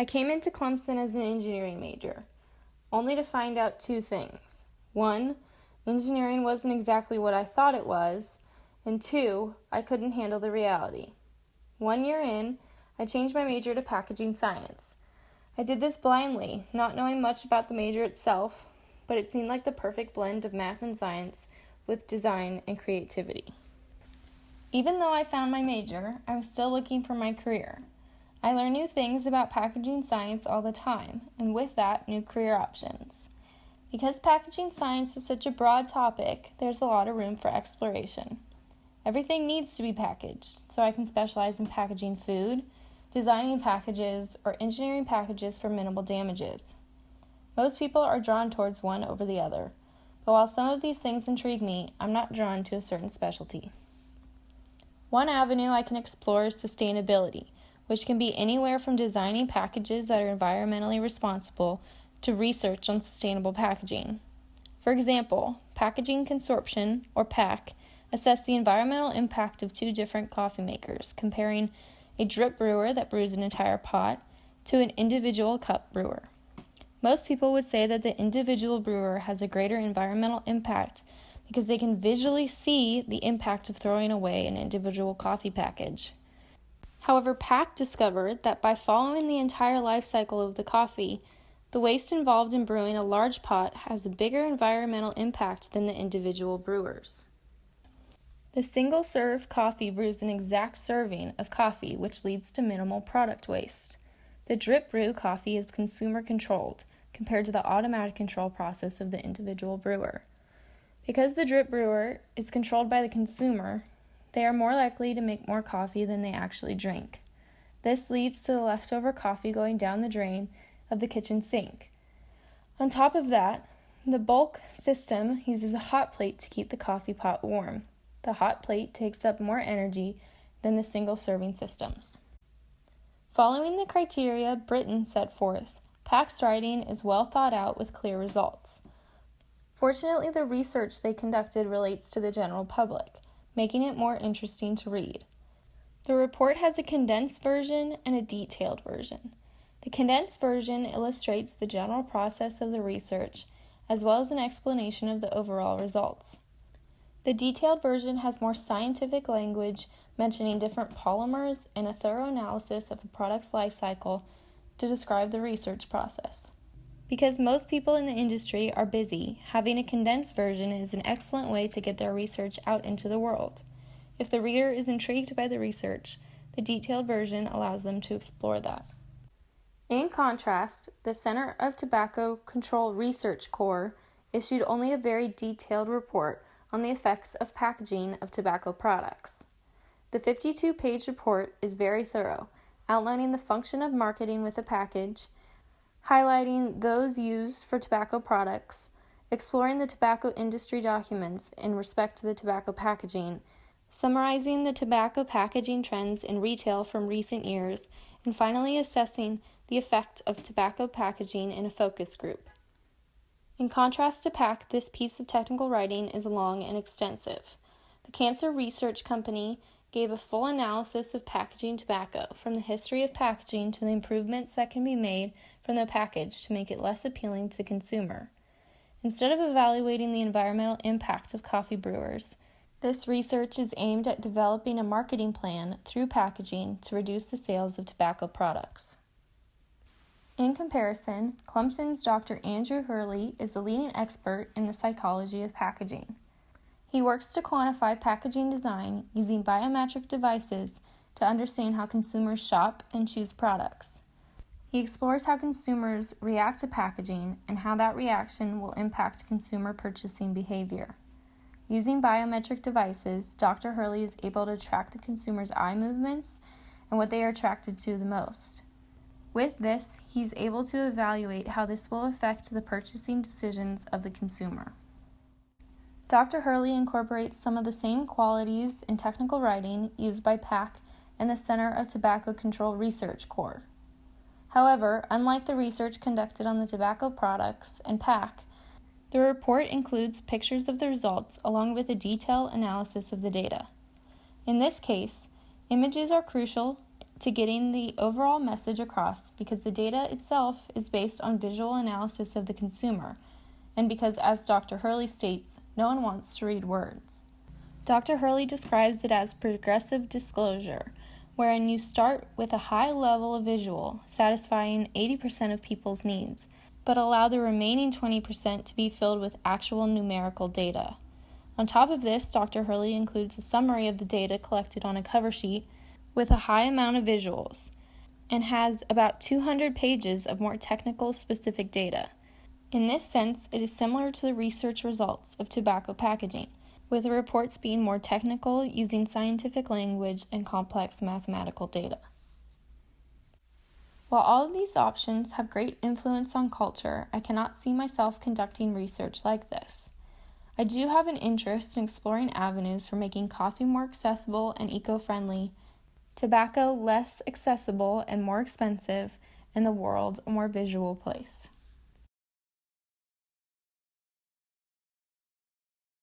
I came into Clemson as an engineering major, only to find out two things. One, engineering wasn't exactly what I thought it was, and two, I couldn't handle the reality. 1 year in, I changed my major to packaging science. I did this blindly, not knowing much about the major itself, but it seemed like the perfect blend of math and science with design and creativity. Even though I found my major, I was still looking for my career. I learn new things about packaging science all the time, and with that, new career options. Because packaging science is such a broad topic, there's a lot of room for exploration. Everything needs to be packaged, so I can specialize in packaging food, designing packages, or engineering packages for minimal damages. Most people are drawn towards one over the other, but while some of these things intrigue me, I'm not drawn to a certain specialty. One avenue I can explore is sustainability, which can be anywhere from designing packages that are environmentally responsible to research on sustainable packaging. For example, Packaging Consortium, or PAC, assessed the environmental impact of two different coffee makers, comparing a drip brewer that brews an entire pot to an individual cup brewer. Most people would say that the individual brewer has a greater environmental impact because they can visually see the impact of throwing away an individual coffee package. However, PAC discovered that by following the entire life cycle of the coffee, the waste involved in brewing a large pot has a bigger environmental impact than the individual brewers. The single-serve coffee brews an exact serving of coffee, which leads to minimal product waste. The drip brew coffee is consumer-controlled compared to the automatic control process of the individual brewer. Because the drip brewer is controlled by the consumer, they are more likely to make more coffee than they actually drink. This leads to the leftover coffee going down the drain of the kitchen sink. On top of that, the bulk system uses a hot plate to keep the coffee pot warm. The hot plate takes up more energy than the single-serving systems. Following the criteria Britain set forth, PAC's writing is well thought out with clear results. Fortunately, the research they conducted relates to the general public, making it more interesting to read. The report has a condensed version and a detailed version. The condensed version illustrates the general process of the research, as well as an explanation of the overall results. The detailed version has more scientific language mentioning different polymers and a thorough analysis of the product's life cycle to describe the research process. Because most people in the industry are busy, having a condensed version is an excellent way to get their research out into the world. If the reader is intrigued by the research, the detailed version allows them to explore that. In contrast, the Center of Tobacco Control Research Corps issued only a very detailed report on the effects of packaging of tobacco products. The 52-page report is very thorough, outlining the function of marketing with a package, highlighting those used for tobacco products, exploring the tobacco industry documents in respect to the tobacco packaging, summarizing the tobacco packaging trends in retail from recent years, and finally assessing the effect of tobacco packaging in a focus group. In contrast to PAC, this piece of technical writing is long and extensive. The Cancer Research Company gave a full analysis of packaging tobacco, from the history of packaging to the improvements that can be made from the package to make it less appealing to the consumer. Instead of evaluating the environmental impact of coffee brewers, this research is aimed at developing a marketing plan through packaging to reduce the sales of tobacco products. In comparison, Clemson's Dr. Andrew Hurley is the leading expert in the psychology of packaging. He works to quantify packaging design using biometric devices to understand how consumers shop and choose products. He explores how consumers react to packaging and how that reaction will impact consumer purchasing behavior. Using biometric devices, Dr. Hurley is able to track the consumer's eye movements and what they are attracted to the most. With this, he's able to evaluate how this will affect the purchasing decisions of the consumer. Dr. Hurley incorporates some of the same qualities in technical writing used by PAC and the Center of Tobacco Control Research Corps. However, unlike the research conducted on the tobacco products and PAC, the report includes pictures of the results along with a detailed analysis of the data. In this case, images are crucial to getting the overall message across because the data itself is based on visual analysis of the consumer, and because, as Dr. Hurley states, no one wants to read words. Dr. Hurley describes it as progressive disclosure, wherein you start with a high level of visual, satisfying 80% of people's needs, but allow the remaining 20% to be filled with actual numerical data. On top of this, Dr. Hurley includes a summary of the data collected on a cover sheet with a high amount of visuals, and has about 200 pages of more technical specific data. In this sense, it is similar to the research results of tobacco packaging, with the reports being more technical, using scientific language and complex mathematical data. While all of these options have great influence on culture, I cannot see myself conducting research like this. I do have an interest in exploring avenues for making coffee more accessible and eco-friendly, tobacco less accessible and more expensive, and the world a more visual place.